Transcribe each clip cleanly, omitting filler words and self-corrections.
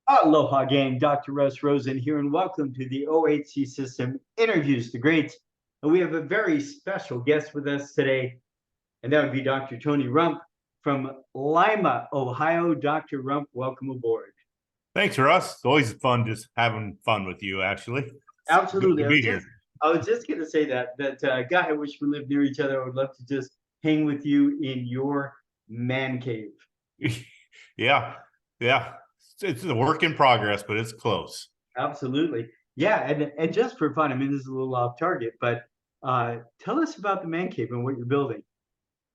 Aloha, gang. Dr. Russ Rosen here, and welcome to the OHC System Interviews the Greats. And we have a very special guest with us today, and that would be Dr. Tony Rump from Lima, Ohio. Dr. Rump, welcome aboard. Thanks, Russ. It's always fun just having fun with you, actually. It's Absolutely. good to be here. I was just going to say that God, I wish we lived near each other. I would love to just hang with you in your man cave. Yeah. It's a work in progress, but it's close. Absolutely. Yeah, and just for fun, I mean, this is a little off target, but tell us about the man cave and what you're building.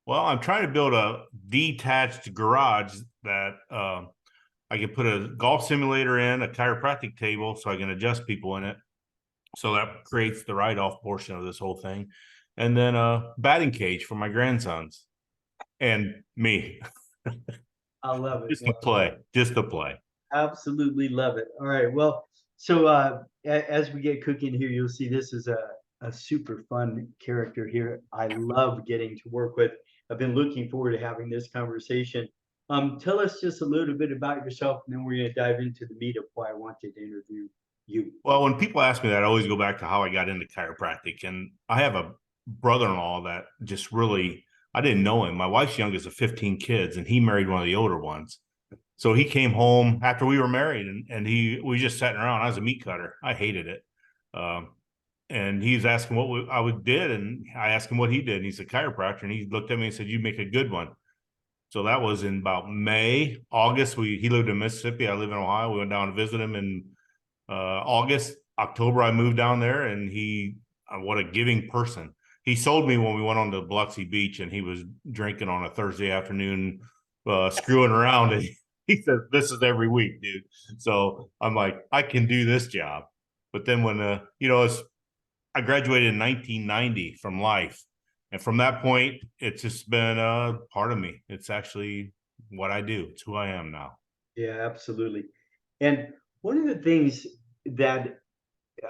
Well, I'm trying to build a detached garage that I can put a golf simulator in, a chiropractic table, so I can adjust people in it. So that creates the write-off portion of this whole thing. And then a batting cage for my grandsons and me. I love it. Just to play. Absolutely love it. All right. Well, so as we get cooking here, you'll see this is a super fun character here. I love getting to work with. I've been looking forward to having this conversation. Tell us just a little bit about yourself, and then we're going to dive into the meat of why I wanted to interview you. Well, when people ask me that, I always go back to how I got into chiropractic. And I have a brother-in-law that just really, I didn't know him. My wife's youngest of 15 kids, and he married one of the older ones. So he came home after we were married, and we just sat around. I was a meat cutter. I hated it. And he's asking what I did, and I asked him what he did. And he's a chiropractor, and he looked at me and said, "You make a good one." So that was in about May, August. He lived in Mississippi. I live in Ohio. We went down to visit him in August. October, I moved down there, and what a giving person. He sold me when we went on to Biloxi Beach, and he was drinking on a Thursday afternoon, screwing around. And he says, "This is every week, dude." So I'm like, I can do this job. But then when, I graduated in 1990 from Life. And from that point, it's just been a part of me. It's actually what I do. It's who I am now. Yeah, absolutely. And one of the things that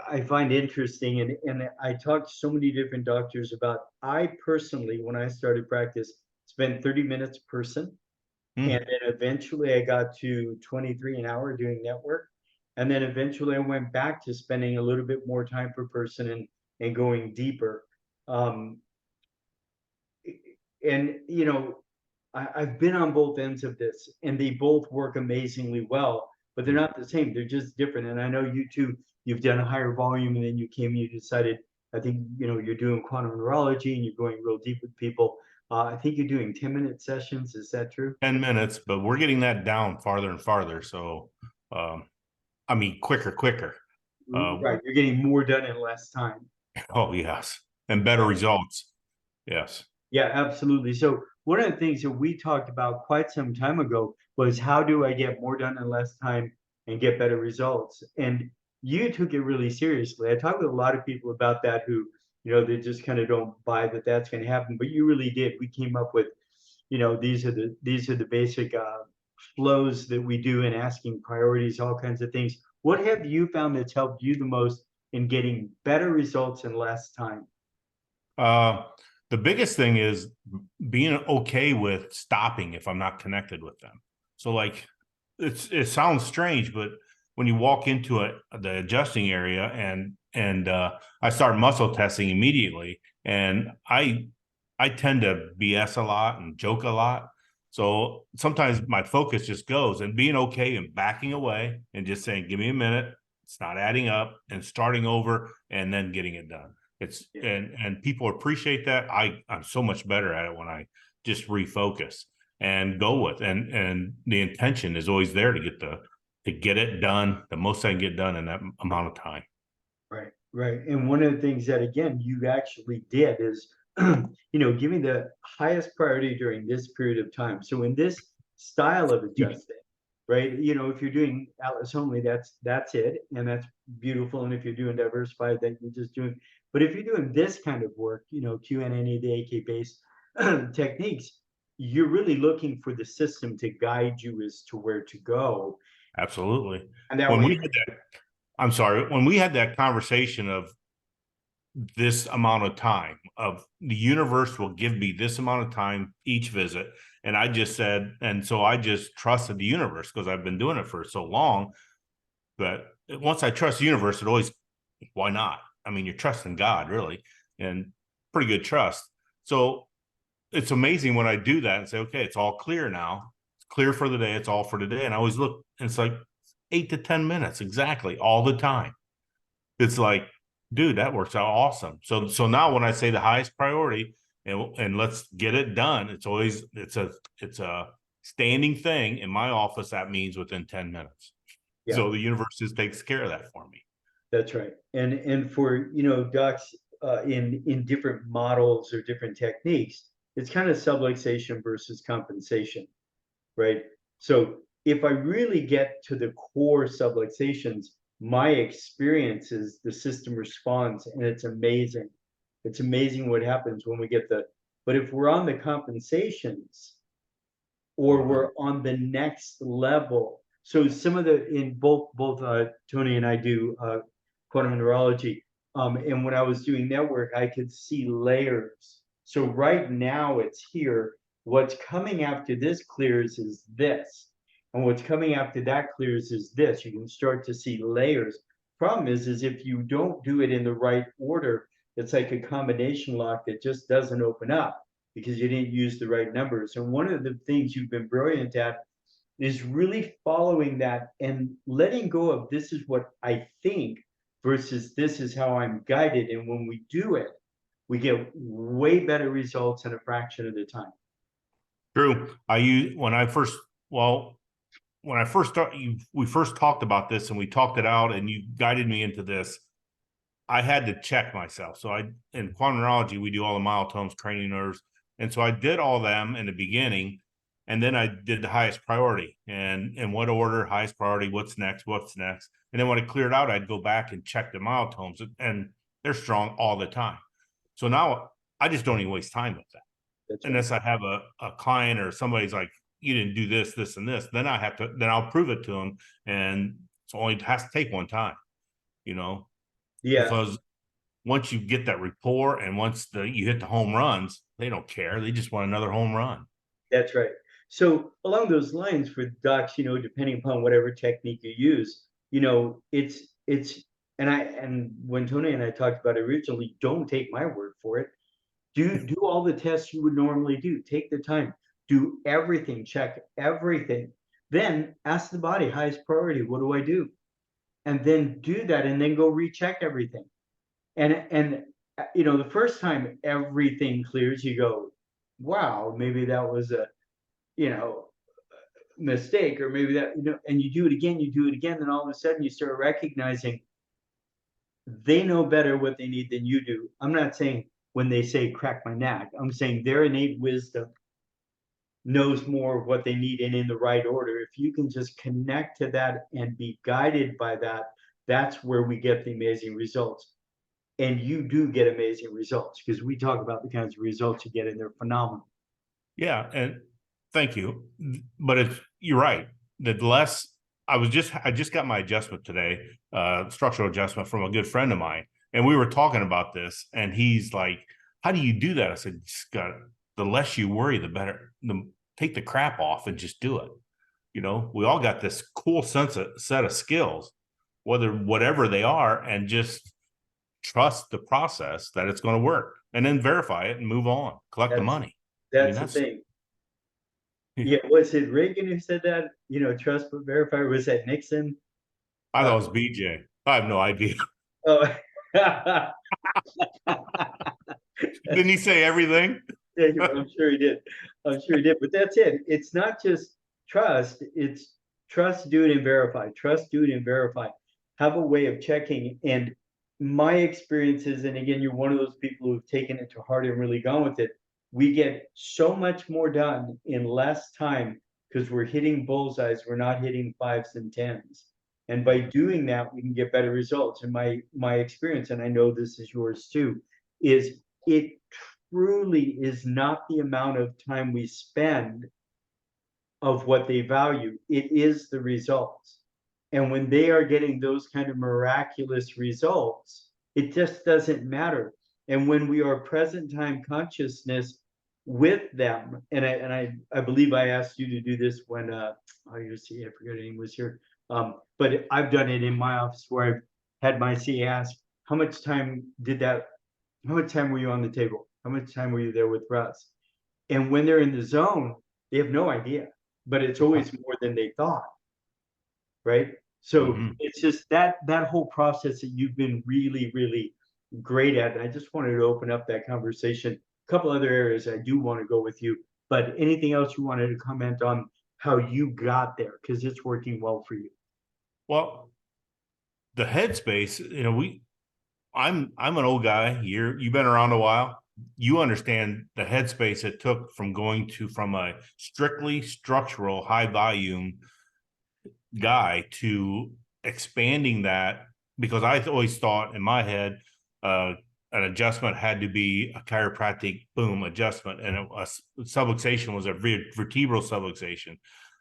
I find interesting, and I talked to so many different doctors about, I personally, when I started practice, spent 30 minutes a person. And then eventually I got to 23 an hour doing network. And then eventually I went back to spending a little bit more time per person and going deeper. And I've been on both ends of this, and they both work amazingly well, but they're not the same. They're just different. And I know you too, you've done a higher volume, and then you decided, I think, you're doing quantum neurology and you're going real deep with people. I think you're doing 10-minute sessions. Is that true? 10 minutes, but we're getting that down farther and farther. So, quicker. Right. You're getting more done in less time. Oh, yes. And better results. Yes. Yeah, absolutely. So one of the things that we talked about quite some time ago was, how do I get more done in less time and get better results? And you took it really seriously. I talked with a lot of people about that who, they just kind of don't buy that that's going to happen, but you really did. We came up with, these are the basic flows that we do, and asking priorities, all kinds of things. What have you found that's helped you the most in getting better results in less time? The biggest thing is being okay with stopping if I'm not connected with them. So like, it sounds strange, but when you walk into the adjusting area and I start muscle testing immediately, and I tend to BS a lot and joke a lot. So sometimes my focus just goes, and being okay and backing away and just saying, "Give me a minute. It's not adding up," and starting over and then getting it done. And people appreciate that. I'm so much better at it when I just refocus and go with, and the intention is always there to get it done, the most I can get done in that amount of time. Right. And one of the things that, again, you actually did is, giving the highest priority during this period of time. So in this style of adjusting, right, if you're doing Atlas only, that's it, and that's beautiful. And if you're doing diversified, then you're just doing. But if you're doing this kind of work, QNNE, the AK based techniques, you're really looking for the system to guide you as to where to go. Absolutely. And that when way, we had that, I'm sorry, when we had that conversation of this amount of time, of the universe will give me this amount of time each visit, and I just said, and so I just trusted the universe because I've been doing it for so long. But once I trust the universe, it always, why not? I mean, you're trusting God, really, and pretty good trust. So it's amazing when I do that and say, okay, it's all clear now. It's clear for the day. It's all for today. And I always look, and it's like 8 to 10 minutes exactly all the time. It's like, dude, that works out awesome. So now when I say the highest priority and let's get it done, it's a standing thing in my office. That means within 10 minutes. Yeah, So the universe just takes care of that for me. that's right. And for, docs in different models or different techniques, it's kind of subluxation versus compensation, right? So if I really get to the core subluxations, my experience is the system responds, and it's amazing. It's amazing what happens when we get but if we're on the compensations, or Uh-huh. we're on the next level. So some of the in both Tony and I do quantum neurology, and when I was doing that work, I could see layers. So right now it's here. What's coming after this clears is this, and what's coming after that clears is this. You can start to see layers. Problem is if you don't do it in the right order, it's like a combination lock that just doesn't open up because you didn't use the right numbers. And one of the things you've been brilliant at is really following that and letting go of this is what I think versus this is how I'm guided. And when we do it, we get way better results in a fraction of the time. True. I use well, when I first start, we first talked about this and we talked it out and you guided me into this. I had to check myself. So in quantum neurology, we do all the myotomes, cranial nerves. And so I did all them in the beginning. And then I did the highest priority and in what order, highest priority, what's next. And then when it cleared out, I'd go back and check the myotomes and they're strong all the time. So now I just don't even waste time with that. That's right. Unless I have a client or somebody's like, you didn't do this, this, and this, then I'll prove it to them. And it's only has to take one time, you know, Yeah, because once you get that rapport and once you hit the home runs, they don't care. They just want another home run. that's right. So along those lines for docs, depending upon whatever technique you use, it's and when Tony and I talked about it originally, don't take my word for it. Do all the tests you would normally do. Take the time. Do everything. Check everything. Then ask the body, highest priority, what do I do? And then do that and then go recheck everything. And the first time everything clears, you go, wow, maybe that was a, you know, mistake, or maybe that, and you do it again, then all of a sudden you start recognizing they know better what they need than you do. I'm not saying when they say crack my neck, I'm saying their innate wisdom knows more of what they need and in the right order. If you can just connect to that and be guided by that, that's where we get the amazing results. And you do get amazing results because we talk about the kinds of results you get and they're phenomenal. Yeah. And thank you. But you're right. The less I just got my adjustment today, structural adjustment from a good friend of mine. And we were talking about this and he's like, how do you do that? I said, just the less you worry, the better. Take the crap off and just do it. We all got this cool set of skills, whatever they are, and just trust the process that it's going to work and then verify it and move on, collect the That's money. I mean, that's the that's, thing. Yeah, was it Reagan who said that? Trust but verify. Or was that Nixon? I thought Uh, it was BJ. I have no idea. oh, Didn't he say everything? yeah, I'm sure he did. I'm sure he did. But that's it. It's not just trust. It's trust, do it, and verify. Trust, do it, and verify. Have a way of checking. And my experiences, and again, you're one of those people who've taken it to heart and really gone with it. We get so much more done in less time because we're hitting bullseyes. We're not hitting fives and tens. And by doing that, we can get better results. And my experience, and I know this is yours too, is it truly is not the amount of time we spend of what they value. It is the results. And when they are getting those kind of miraculous results, it just doesn't matter. And when we are present time consciousness with them, and I believe I asked you to do this when you see, I forget her name was here, But I've done it in my office where I've had my CA ask, how much time were you on the table? How much time were you there with Russ? And when they're in the zone, they have no idea, but it's always more than they thought, right? So Mhm. it's just that whole process that you've been really, really great at. And I just wanted to open up that conversation. A couple other areas I do want to go with you, but anything else you wanted to comment on how you got there? Because it's working well for you. Well, the headspace, I'm an old guy. You've been around a while. You understand the headspace it took from going from a strictly structural high volume guy to expanding that, because I always thought in my head an adjustment had to be a chiropractic boom adjustment, and a subluxation was a vertebral subluxation.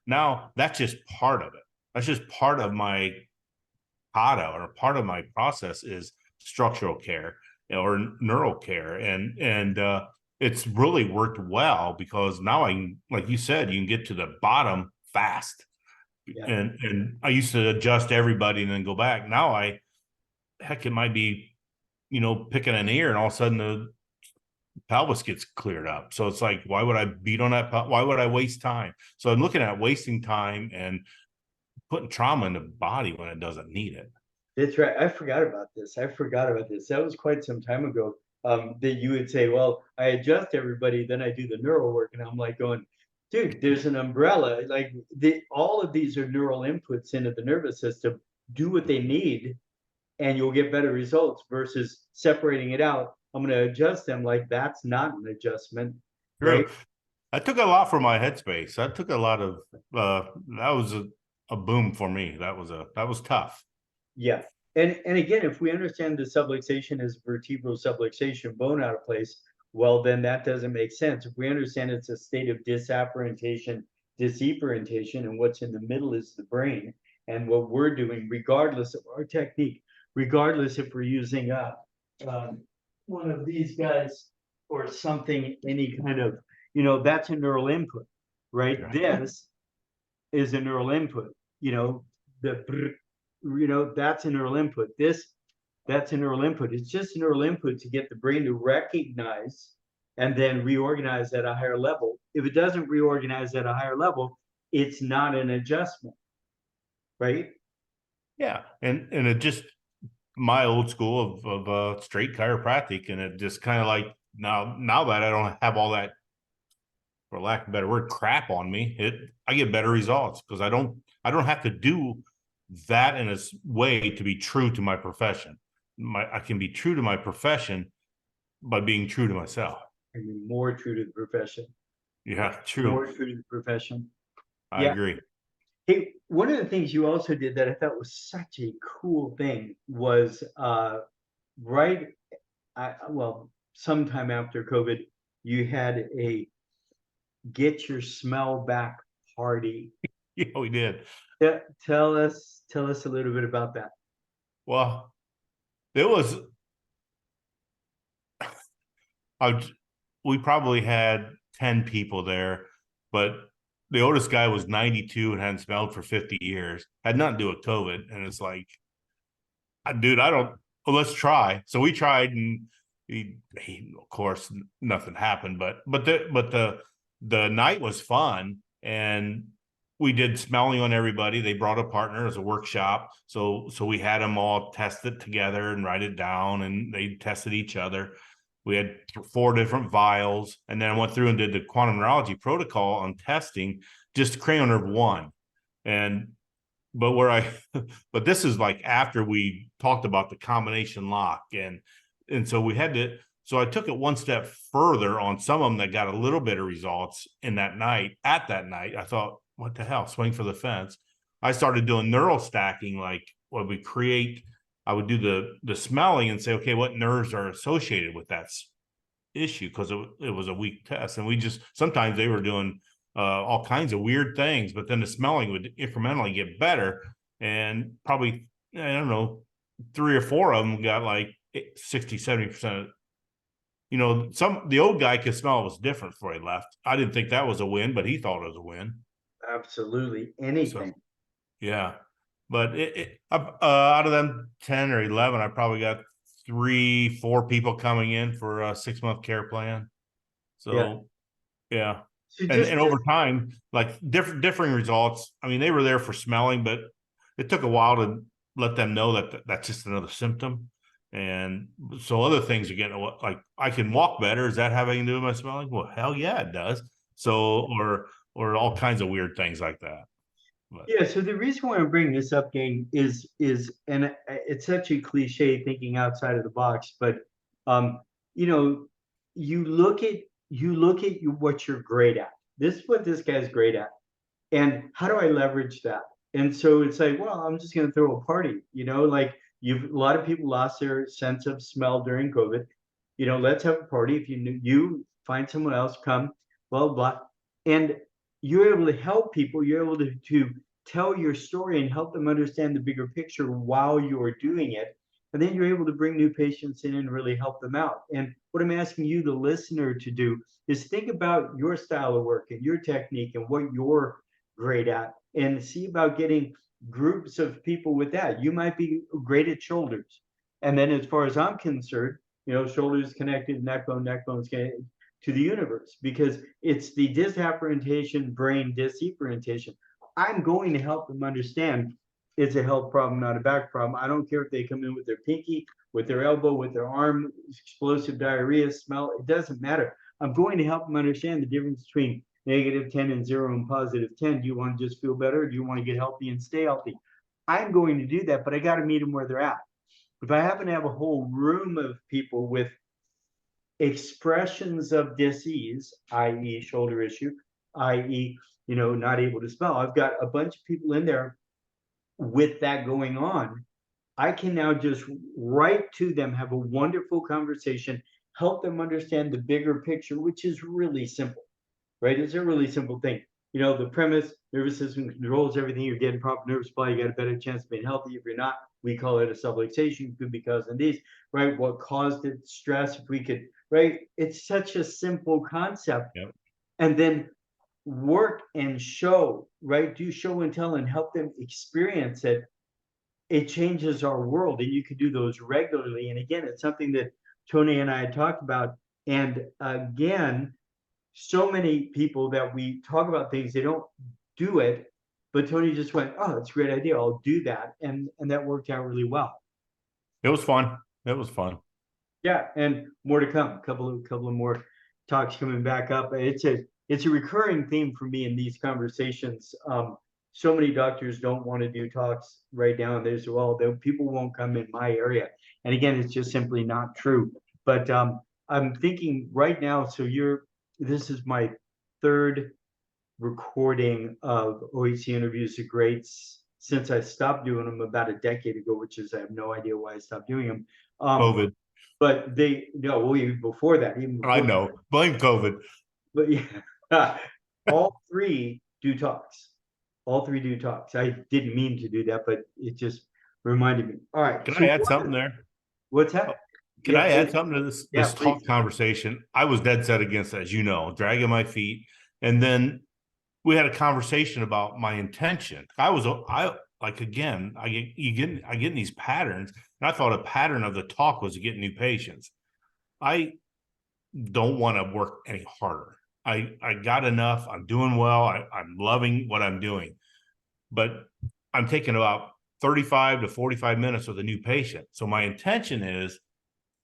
Now that's just part of it. That's just part of my kata, or part of my process is structural care or neural care, and it's really worked well, because now like you said, you can get to the bottom fast. Yeah. And I used to adjust everybody and then go back. Now it might be, picking an ear, and all of a sudden the pelvis gets cleared up. So it's like, why would I beat on that? Why would I waste time? So I'm looking at wasting time and putting trauma in the body when it doesn't need it. That's right. I forgot about this. I forgot about this. That was quite some time ago. That you would say, well, I adjust everybody, then I do the neural work. And I'm like going, dude, there's an umbrella. Like all of these are neural inputs into the nervous system. Do what they need and you'll get better results versus separating it out. I'm going to adjust them like that's not an adjustment, right? True. I took a lot from my headspace. I took a lot of that was a boom for me. That was tough. Yeah. And again, if we understand the subluxation is vertebral subluxation, bone out of place, well, then that doesn't make sense. If we understand it's a state of disapparentation, disapparentation, and what's in the middle is the brain, and what we're doing, regardless of our technique, regardless if we're using um, one of these guys or something, any kind of, that's a neural input, right? Yeah. This is a neural input, the that's a neural input. That's a neural input. It's just a neural input to get the brain to recognize and then reorganize at a higher level. If it doesn't reorganize at a higher level, it's not an adjustment, right? Yeah. And it just, my old school of straight chiropractic, and it just kind of like, now that I don't have all that, for lack of a better word, crap on me, I get better results, because I don't have to do that in a way to be true to my profession. I can be true to my profession by being true to myself. I mean, more true to the profession. Yeah, true. More true to the profession. I Yeah. agree. Hey, one of the things you also did that I thought was such a cool thing was right well, sometime after COVID, you had a get your smell back party. Yeah, we did. Tell us a little bit about that. Well, it was, I, we probably had 10 people there, but the oldest guy was 92 and hadn't smelled for 50 years. Had nothing to do with COVID. And it's like, dude, I don't, well, let's try. So we tried, and of course, nothing happened, but the night was fun, and we did smelling on everybody. They brought a partner as a workshop. So we had them all test it together and write it down, and they tested each other. We had 4 different vials, and then I went through and did the quantum neurology protocol on testing, just cranial nerve 1. And but where I but this is like after we talked about the combination lock, and so we had to, so I took it one step further on some of them that got a little bit of results in that night. At that night, I thought, what the hell, swing for the fence. I started doing neural stacking, like what we create. I would do the smelling and say, okay, what nerves are associated with that issue, because it was a weak test, and we just, sometimes they were doing all kinds of weird things, but then the smelling would incrementally get better, and probably, I don't know, 3 or 4 of them got like 60-70%. The old guy could smell it was different before he left. I didn't think that was a win, but he thought it was a win. Absolutely. So Anything. yeah. But out of them 10 or 11, I probably got 3, 4 people coming in for a 6-month care plan. Yeah. So yeah. So And just over time, like differing results. I mean, they were there for smelling, but it took a while to let them know that that's just another symptom. And so other things are getting, like, I can walk better. Is that having to do with my smelling? Well, hell yeah, it does. So, or all kinds of weird things like that. But Yeah, so the reason why I'm bringing this up, gang, is and it's such a cliche thinking outside of the box, but um, you know, what you're great at. This is what this guy's great at, and how do I leverage that? And so it's like, well, I'm just going to throw a party, like a lot of people lost their sense of smell during COVID. Let's have a party. If you find someone else, come, blah blah, and you're able to help people. You're able to tell your story and help them understand the bigger picture while you're doing it. And then you're able to bring new patients in and really help them out. And what I'm asking you, the listener, to do is think about your style of work and your technique and what you're great at, and see about getting groups of people with that. You might be great at shoulders. And then, as far as I'm concerned, shoulders connected, neck bones connected to the universe, because it's the disapparentation, brain disapparentation. I'm going to help them understand it's a health problem, not a back problem. I don't care if they come in with their pinky, with their elbow, with their arm, explosive diarrhea, smell, it doesn't matter. I'm going to help them understand the difference between -10 and 0 and +10. Do you want to just feel better? Or do you want to get healthy and stay healthy? I'm going to do that, but I got to meet them where they're at. If I happen to have a whole room of people with expressions of disease, i.e., shoulder issue, i.e., not able to smell, I've got a bunch of people in there with that going on. I can now just write to them, have a wonderful conversation, help them understand the bigger picture, which is really simple, right? It's a really simple thing. The premise: nervous system controls everything. You're getting proper nerve supply, you got a better chance of being healthy. If you're not, we call it a subluxation. Could be causing these, right? What caused it? Stress. If we could, right? It's such a simple concept. yep. And then work and show, right? Do show and tell and help them experience it. It changes our world, and you can do those regularly. And again, it's something that Tony and I had talked about. And again, so many people that we talk about things, they don't do it, but Tony just went, oh, that's a great idea, I'll do that, and that worked out really well. It was fun. It was fun. Yeah, and more to come. Couple of more talks coming back up. It's a recurring theme for me in these conversations. So many doctors don't want to do talks right now, and there's, well, people won't come in my area, and again, it's just simply not true. But I'm thinking right now. So this is my third recording of OHC interviews to greats since I stopped doing them about a decade ago, which is, I have no idea why I stopped doing them. COVID. But they, no, well, even before that, I know. Blame COVID. but yeah, all three do talks. All three do talks. I didn't mean to do that, but it just reminded me. All right. Can I So add something there? what's that? Can Yeah, I add please. something to this Yeah, this please. talk conversation? I was dead set against, as you know, dragging my feet, and then we had a conversation about my intention. I like, again, I get in these patterns, and I thought a pattern of the talk was to get new patients. I don't want to work any harder. I got enough. I'm doing well. I'm loving what I'm doing, but I'm taking about 35 to 45 minutes with a new patient. So my intention is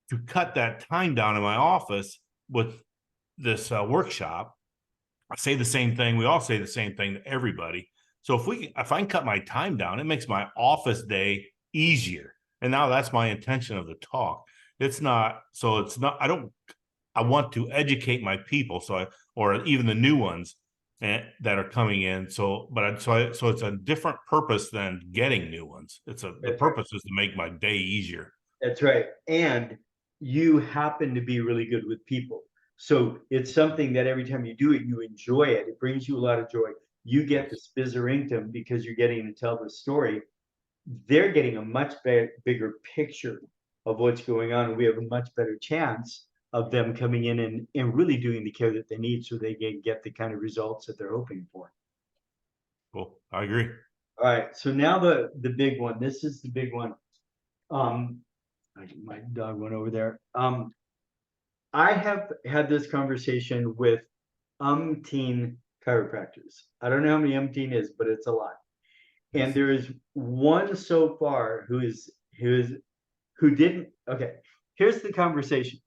to cut that time down in my office with this workshop. I say the same thing. We all say the same thing to everybody. So if I can cut my time down, it makes my office day easier. And now that's my intention of the talk. It's not, I want to educate my people. Or even the new ones that are coming in. So it's a different purpose than getting new ones. The That's right. purpose is to make my day easier. That's right. And you happen to be really good with people. So it's something that every time you do it, you enjoy it. It brings you a lot of joy. You get the Yes. spizzerinctum because you're getting to tell the story. They're getting a much bigger picture of what's going on. And we have a much better chance of them coming in and really doing the care that they need so they can get the kind of results that they're hoping for. Cool. I agree. All right. So now the big one. This is the big one. Um, my dog went over there. I have had this conversation with umpteen chiropractors. I don't know how many umpteen is, but it's a lot. And Yes. there is one so far who didn't. Okay, here's the conversation.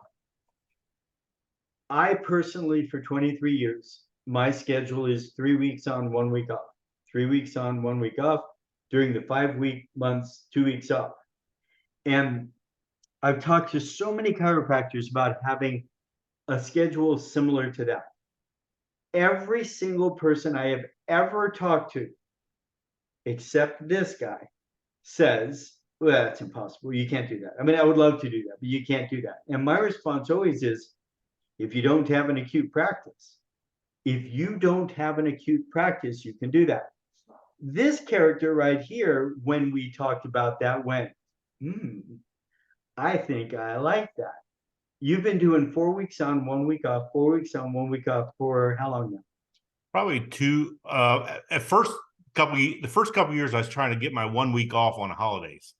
I personally, for 23 years, my schedule is 3 weeks on, 1 week off. 3 weeks on, 1 week off. During the 5 week months, 2 weeks off. And I've talked to so many chiropractors about having a schedule similar to that. Every single person I have ever talked to, except this guy, says, well, that's impossible. You can't do that. I mean, I would love to do that, but you can't do that. And my response always is, if you don't have an acute practice, if you don't have an acute practice, you can do that. This character right here, when we talked about that, went, I think I like that. You've been doing 4 weeks on, 1 week off, 4 weeks on, 1 week off for how long now? Probably two. At first the first couple of years, I was trying to get my 1 week off on the holidays,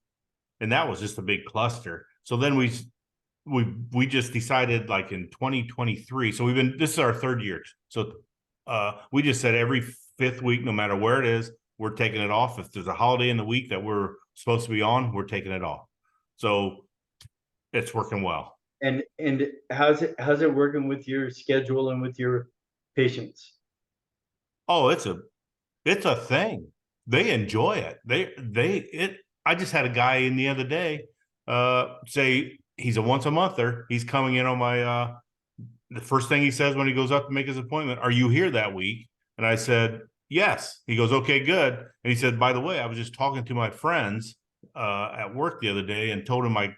and that was just a big cluster. So then we just decided, like in 2023. So this is our third year. So we just said every fifth week, no matter where it is, we're taking it off. If there's a holiday in the week that we're supposed to be on, we're taking it off. So it's working well. And how's it working with your schedule and with your patients? Oh, it's a thing. They enjoy it. It. I just had a guy in the other day say he's a once a monther. He's coming in on my the first thing he says when he goes up to make his appointment, "Are you here that week?" And I said, "Yes." He goes, "Okay, good." And he said, "By the way, I was just talking to my friends at work the other day and told him my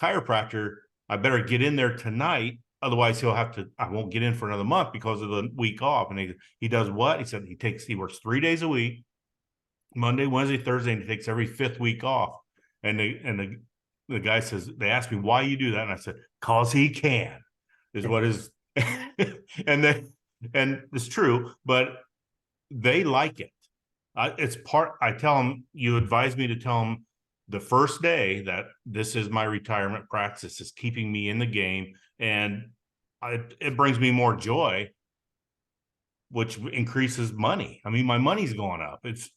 chiropractor, I better get in there tonight. Otherwise I won't get in for another month because of the week off." And he does what? He said he works 3 days a week, Monday, Wednesday, Thursday, and he takes every fifth week off. And the guy says, they asked me, "Why you do that?" And I said, "Cause he can," is what is, and it's true, but they like it. I tell them, you advise me to tell them the first day that this is my retirement practice. This is keeping me in the game, and it brings me more joy, which increases money. I mean, my money's going up. It's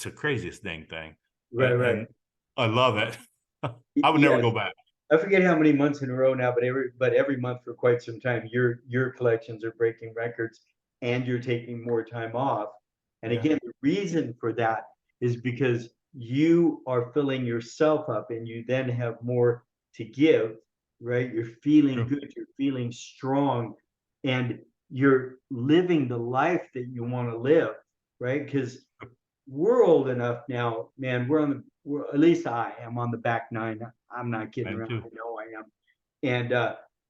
the craziest thing. Right. And I love it. I would never Yeah, go back. I forget how many months in a row now, but every month for quite some time, your collections are breaking records, and you're taking more time off. And Yeah, again, the reason for that is because you are filling yourself up, and you then have more to give, right? You're feeling true. good, you're feeling strong, and you're living the life that you want to live, right? Because we're old enough now, man. At least I am on the back nine. I'm not I kidding am around. too. I know I am. And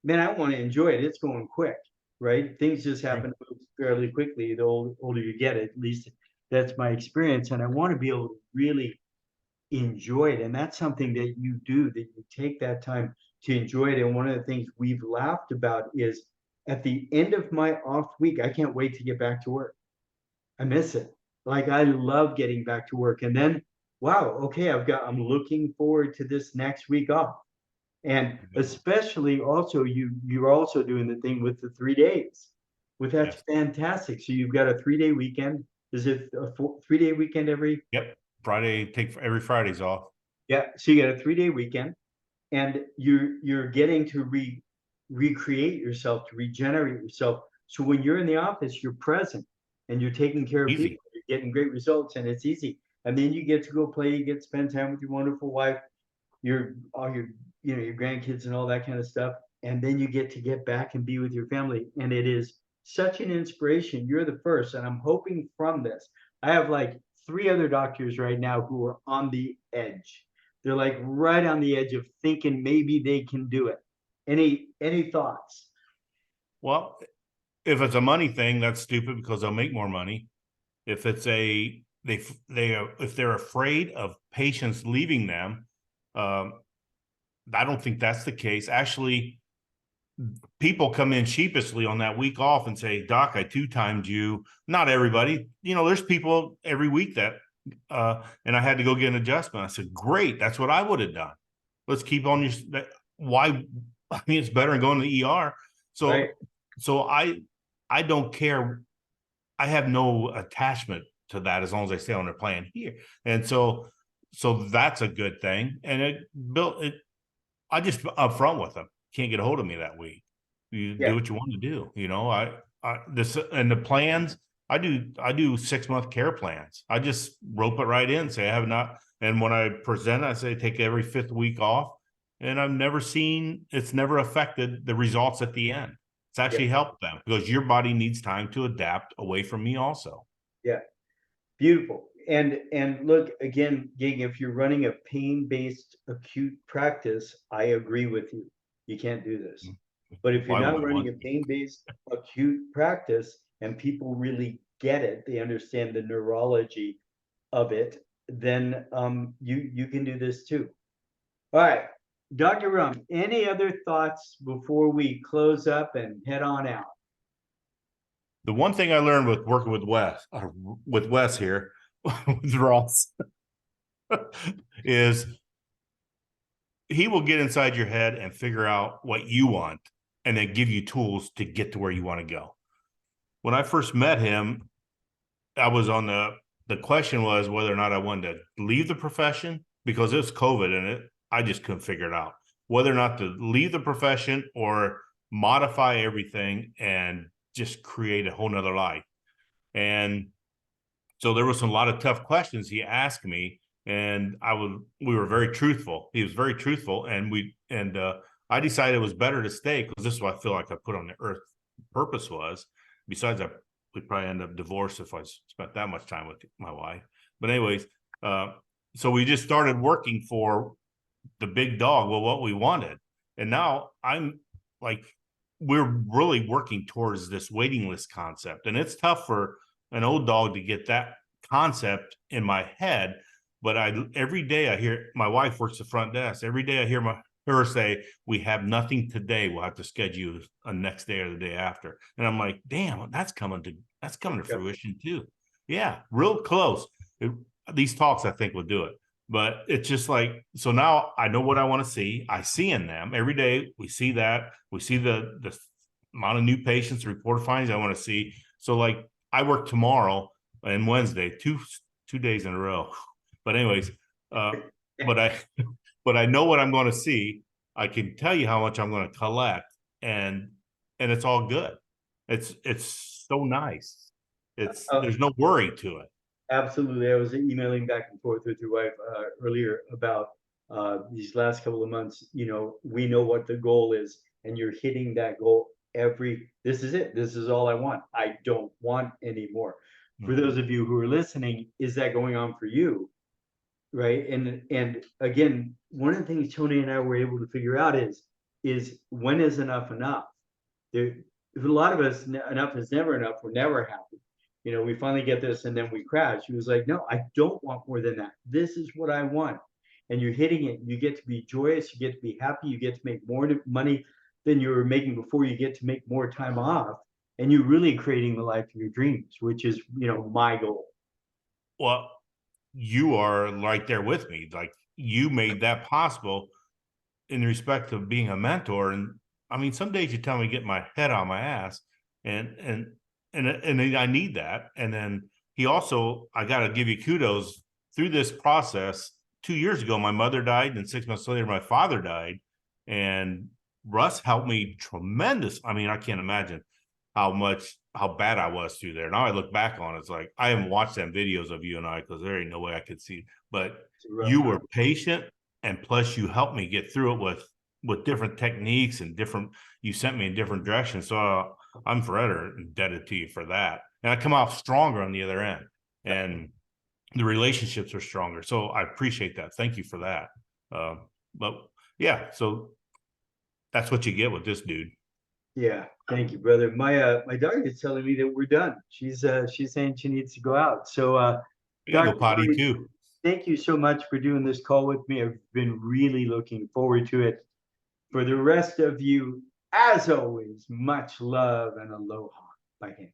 man, I want to enjoy it. It's going quick, right? Things just True. happen fairly quickly. The older you get, at least that's my experience. And I want to be able to really enjoy it. And that's something that you do, that you take that time to enjoy it. And one of the things we've laughed about is at the end of my off week, I can't wait to get back to work. I miss it. Like I love getting back to work. And then, wow, okay, I'm looking forward to this next week off. And especially also you're also doing the thing with the 3 days. With that's Yes. fantastic. So you've got a 3 day weekend. Is it a 3 day weekend every? Yep. Every Friday's off. Yeah. So you got a 3 day weekend, and you're getting to recreate yourself, to regenerate yourself. So when you're in the office, you're present and you're taking care of Easy. people, you're getting great results, and it's easy. And then you get to go play, you get to spend time with your wonderful wife, all your your grandkids and all that kind of stuff. And then you get to get back and be with your family. And it is such an inspiration. You're the first. And I'm hoping from this, I have like three other doctors right now who are on the edge. They're like right on the edge of thinking maybe they can do it. Any thoughts? Well, if it's a money thing, that's stupid because they'll make more money. If it's if they're afraid of patients leaving them, um, I don't think that's the case. Actually, people come in sheepishly on that week off and say, "Doc, I two timed you." Not everybody, there's people every week that and I had to go get an adjustment. I said, great, that's what I would have done. Let's keep on your. Why? I mean, it's better than going to the ER. Right. So I don't care. I have no attachment to that as long as I stay on their plan here. And so that's a good thing. And it built it. I just upfront with them. Can't get a hold of me that week. You Yeah. do what you want to do. You know, I this and the plans. I do 6-month care plans. I just rope it right in. Say I have not. And when I present, I say take every 5th week off. And I've never seen it's never affected the results at the end. It's Yeah. actually helped them because your body needs time to adapt away from me also. Yeah. Beautiful. And look, again, Gig, if you're running a pain-based acute practice, I agree with you. You can't do this. But if you're Why not would running want a to? pain-based acute practice and people really get it, they understand the neurology of it, then you can do this too. All right, Dr. Rump, any other thoughts before we close up and head on out? The one thing I learned with working with Wes here, with Ross, is he will get inside your head and figure out what you want and then give you tools to get to where you want to go. When I first met him, I was on the question was whether or not I wanted to leave the profession because it was COVID and I just couldn't figure it out. Whether or not to leave the profession or modify everything and just create a whole nother life. And so there was a lot of tough questions he asked me, and we were very truthful. He was very truthful, and I decided it was better to stay because this is what I feel like I put on the earth purpose was. Besides, we'd probably end up divorced if I spent that much time with my wife. But anyways, so we just started working for the big dog, well, what we wanted. And now I'm like, we're really working towards this waiting list concept. And it's tough for an old dog to get that concept in my head. But every day I hear my wife works the front desk. Every day I hear her say, we have nothing today. We'll have to schedule a next day or the day after. And I'm like, damn, that's coming to fruition too. Yeah, real close. These talks, I think, will do it. But it's just like, so now I know what I want to see. I see in them every day. We see that. We see the amount of new patients, report findings I want to see. So like I work tomorrow and Wednesday, two days in a row. But anyways, but I but I know what I'm going to see. I can tell you how much I'm going to collect, and it's all good. It's so nice. There's no worry to it. Absolutely. I was emailing back and forth with your wife earlier about these last couple of months. You know, we know what the goal is, and you're hitting that goal this is it. This is all I want. I don't want any more. For those of you who are listening, is that going on for you? Right. And again, one of the things Tony and I were able to figure out is when is enough enough? There, a lot of us, enough is never enough. We're never happy. You know, we finally get this and then we crash. He was like, no, I don't want more than that. This is what I want. And you're hitting it. You get to be joyous. You get to be happy. You get to make more money than you were making before. You get to make more time off. And you're really creating the life of your dreams, which is, you know, my goal. Well, you are right there with me. Like you made that possible in respect of being a mentor. And I mean, some days you tell me to get my head on my ass, and I need that. And then I got to give you kudos through this process. 2 years ago, my mother died, and 6 months later, my father died. And Russ helped me tremendous. I mean, I can't imagine how bad I was through there. Now I look back on it, it's like I haven't watched them videos of you and I because there ain't no way I could see. But you were patient, and plus you helped me get through it with different techniques and you sent me in different directions. So I'm forever indebted to you for that. And I come out stronger on the other end, and the relationships are stronger. So I appreciate that. Thank you for that. But yeah, so that's what you get with this dude. Yeah, thank you, brother. My daughter is telling me that we're done. She's saying she needs to go out. So I gotta go potty too. thank you so much for doing this call with me. I've been really looking forward to it. For the rest of you, as always, much love and aloha. Bye.